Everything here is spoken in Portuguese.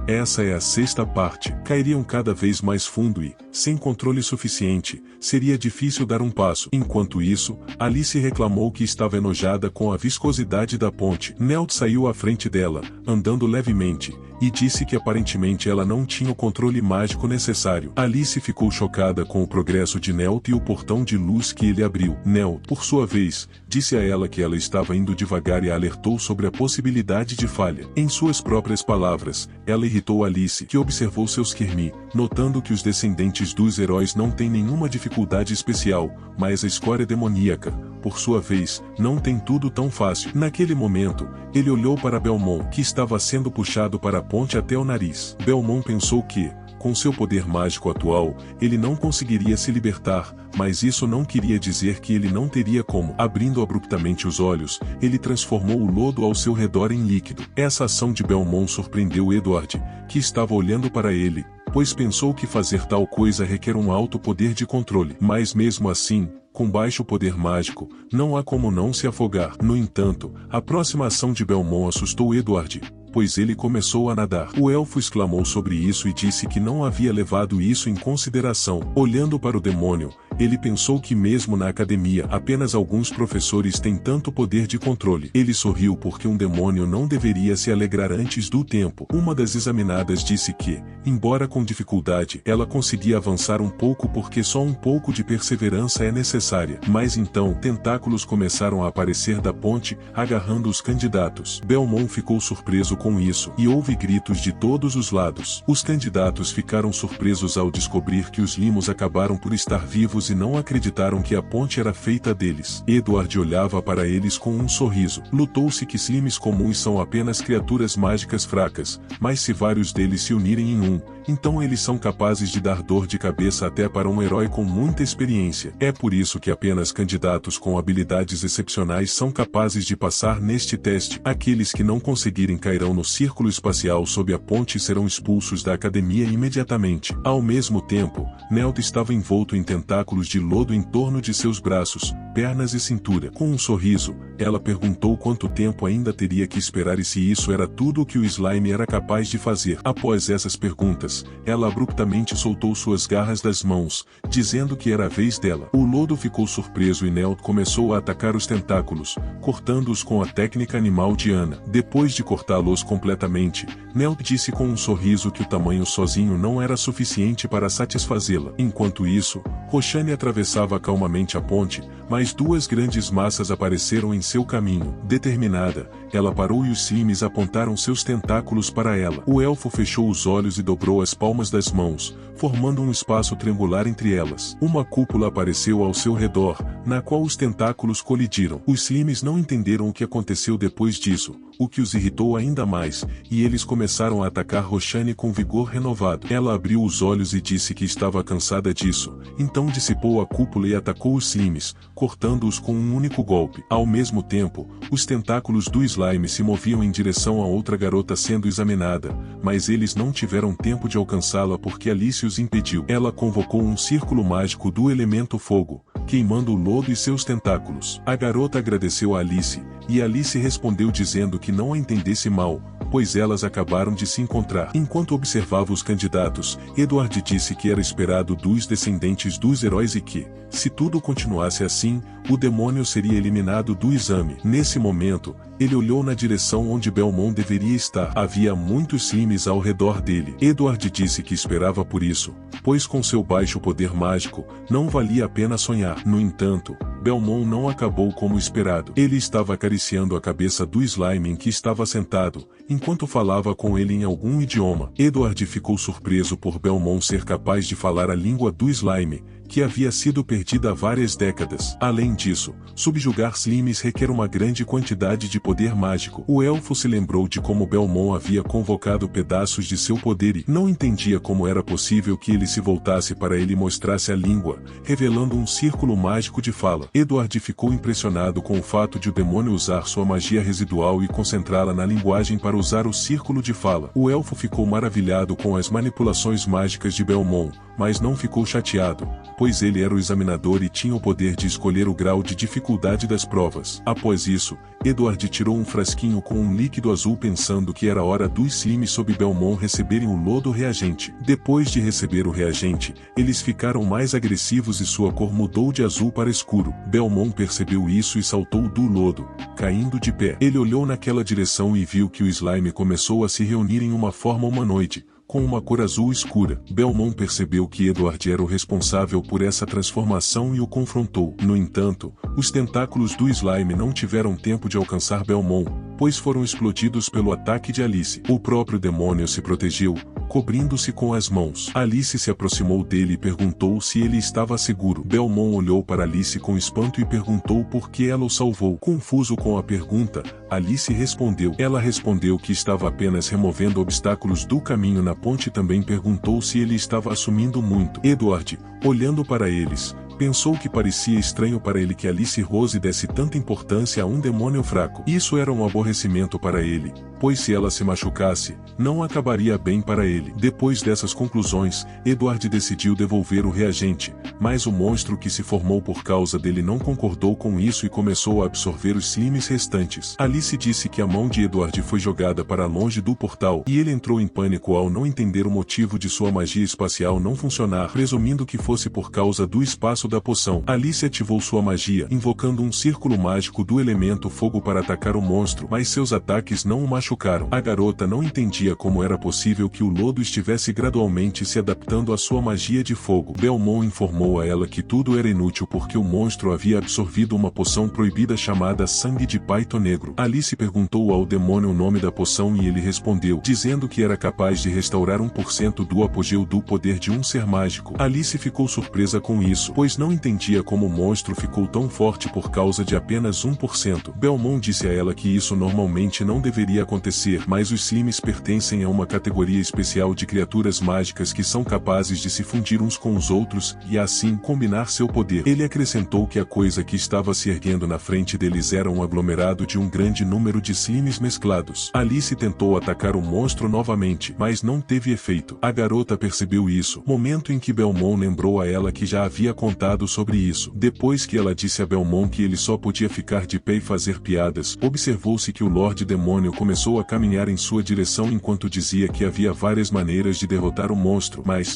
Essa é a sexta parte. Cairiam cada vez mais fundo e, sem controle suficiente, seria difícil dar um passo. Enquanto isso, Alice reclamou que estava enojada com a viscosidade da ponte. Newt saiu à frente dela, andando levemente, e disse que aparentemente ela não tinha o controle mágico necessário. Alice ficou chocada com o progresso de Newt e o portão de luz que ele abriu. Newt, por sua vez, disse a ela que ela estava indo devagar e a alertou sobre a possibilidade de falha. Em suas próprias palavras, ela irritou Alice, que observou seus Kirmi, notando que os descendentes dos heróis não têm nenhuma dificuldade especial, mas a escória demoníaca, por sua vez, não tem tudo tão fácil. Naquele momento, ele olhou para Belmont, que estava sendo puxado para a ponte até o nariz. Belmont pensou que, com seu poder mágico atual, ele não conseguiria se libertar, mas isso não queria dizer que ele não teria como. Abrindo abruptamente os olhos, ele transformou o lodo ao seu redor em líquido. Essa ação de Belmont surpreendeu Edward, que estava olhando para ele, pois pensou que fazer tal coisa requer um alto poder de controle. Mas mesmo assim, com baixo poder mágico, não há como não se afogar. No entanto, a próxima ação de Belmont assustou Edward, pois ele começou a nadar. O elfo exclamou sobre isso e disse que não havia levado isso em consideração. Olhando para o demônio, ele pensou que mesmo na academia apenas alguns professores têm tanto poder de controle. Ele sorriu porque um demônio não deveria se alegrar antes do tempo. Uma das examinadas disse que, embora com dificuldade, ela conseguia avançar um pouco porque só um pouco de perseverança é necessária. Mas então, tentáculos começaram a aparecer da ponte, agarrando os candidatos. Belmont ficou surpreso com isso, e houve gritos de todos os lados. Os candidatos ficaram surpresos ao descobrir que os limos acabaram por estar vivos e não acreditaram que a ponte era feita deles. Edward olhava para eles com um sorriso. Lutou-se que slimes comuns são apenas criaturas mágicas fracas, mas se vários deles se unirem em um, então eles são capazes de dar dor de cabeça até para um herói com muita experiência. É por isso que apenas candidatos com habilidades excepcionais são capazes de passar neste teste. Aqueles que não conseguirem cairão no círculo espacial sob a ponte e serão expulsos da academia imediatamente. Ao mesmo tempo, Newt estava envolto em tentáculos de lodo em torno de seus braços, pernas e cintura. Com um sorriso, ela perguntou quanto tempo ainda teria que esperar e se isso era tudo o que o slime era capaz de fazer. Após essas perguntas, ela abruptamente soltou suas garras das mãos, dizendo que era a vez dela. O lodo ficou surpreso e Newt começou a atacar os tentáculos, cortando-os com a técnica animal de Ana. Depois de cortá-los completamente, Newt disse com um sorriso que o tamanho sozinho não era suficiente para satisfazê-la. Enquanto isso, Roshani atravessava calmamente a ponte, mas duas grandes massas apareceram em seu caminho. Determinada, ela parou e os slimes apontaram seus tentáculos para ela. O elfo fechou os olhos e dobrou as palmas das mãos, formando um espaço triangular entre elas. Uma cúpula apareceu ao seu redor, na qual os tentáculos colidiram. Os slimes não entenderam o que aconteceu depois disso, o que os irritou ainda mais, e eles começaram a atacar Roshani com vigor renovado. Ela abriu os olhos e disse que estava cansada disso, então dissipou a cúpula e atacou os slimes, cortando-os com um único golpe. Ao mesmo tempo, os tentáculos do slime se moviam em direção a outra garota sendo examinada, mas eles não tiveram tempo de alcançá-la porque Alice os impediu. Ela convocou um círculo mágico do elemento fogo, queimando o lodo e seus tentáculos. A garota agradeceu a Alice, e Alice respondeu dizendo que não a entendesse mal, pois elas acabaram de se encontrar. Enquanto observava os candidatos, Edward disse que era esperado dos descendentes dos heróis e que, se tudo continuasse assim, o demônio seria eliminado do exame. Nesse momento, ele olhou na direção onde Belmont deveria estar. Havia muitos slimes ao redor dele. Edward disse que esperava por isso, pois com seu baixo poder mágico, não valia a pena sonhar. No entanto, Belmont não acabou como esperado. Ele estava acariciando a cabeça do slime em que estava sentado, enquanto falava com ele em algum idioma. Edward ficou surpreso por Belmont ser capaz de falar a língua do slime, que havia sido perdida há várias décadas. Além disso, subjugar slimes requer uma grande quantidade de poder mágico. O elfo se lembrou de como Belmont havia convocado pedaços de seu poder e não entendia como era possível que ele se voltasse para ele e mostrasse a língua, revelando um círculo mágico de fala. Edward ficou impressionado com o fato de o demônio usar sua magia residual e concentrá-la na linguagem para para usar o círculo de fala. O elfo ficou maravilhado com as manipulações mágicas de Belmont, mas não ficou chateado, pois ele era o examinador e tinha o poder de escolher o grau de dificuldade das provas. Após isso, Edward tirou um frasquinho com um líquido azul pensando que era hora dos Slimes sob Belmont receberem o lodo reagente. Depois de receber o reagente, eles ficaram mais agressivos e sua cor mudou de azul para escuro. Belmont percebeu isso e saltou do lodo, caindo de pé. Ele olhou naquela direção e viu que o slime começou a se reunir em uma forma humanoide, com uma cor azul escura. Belmont percebeu que Edward era o responsável por essa transformação e o confrontou. No entanto, os tentáculos do slime não tiveram tempo de alcançar Belmont, pois foram explodidos pelo ataque de Alice. O próprio demônio se protegeu, cobrindo-se com as mãos. Alice se aproximou dele e perguntou se ele estava seguro. Belmont olhou para Alice com espanto e perguntou por que ela o salvou. Confuso com a pergunta, Alice respondeu. Ela respondeu que estava apenas removendo obstáculos do caminho na ponte e também perguntou se ele estava assumindo muito. Edward, olhando para eles, pensou que parecia estranho para ele que Alice Rose desse tanta importância a um demônio fraco. Isso era um aborrecimento para ele, pois se ela se machucasse, não acabaria bem para ele. Depois dessas conclusões, Edward decidiu devolver o reagente, mas o monstro que se formou por causa dele não concordou com isso e começou a absorver os slimes restantes. Alice disse que a mão de Edward foi jogada para longe do portal, e ele entrou em pânico ao não entender o motivo de sua magia espacial não funcionar, presumindo que fosse por causa do espaço da poção. Alice ativou sua magia, invocando um círculo mágico do elemento fogo para atacar o monstro, mas seus ataques não o machucaram. A garota não entendia como era possível que o lodo estivesse gradualmente se adaptando à sua magia de fogo. Belmont informou a ela que tudo era inútil porque o monstro havia absorvido uma poção proibida chamada Sangue de Python Negro. Alice perguntou ao demônio o nome da poção e ele respondeu, dizendo que era capaz de restaurar 1% do apogeu do poder de um ser mágico. Alice ficou surpresa com isso, pois não entendia como o monstro ficou tão forte por causa de apenas 1%. Belmont disse a ela que isso normalmente não deveria acontecer, mas os slimes pertencem a uma categoria especial de criaturas mágicas que são capazes de se fundir uns com os outros e assim combinar seu poder. Ele acrescentou que a coisa que estava se erguendo na frente deles era um aglomerado de um grande número de slimes mesclados. Alice tentou atacar o monstro novamente, mas não teve efeito. A garota percebeu isso, momento em que Belmont lembrou a ela que já havia contado sobre isso. Depois que ela disse a Belmont que ele só podia ficar de pé e fazer piadas, observou-se que o Lorde Demônio começou a caminhar em sua direção enquanto dizia que havia várias maneiras de derrotar o monstro, mas,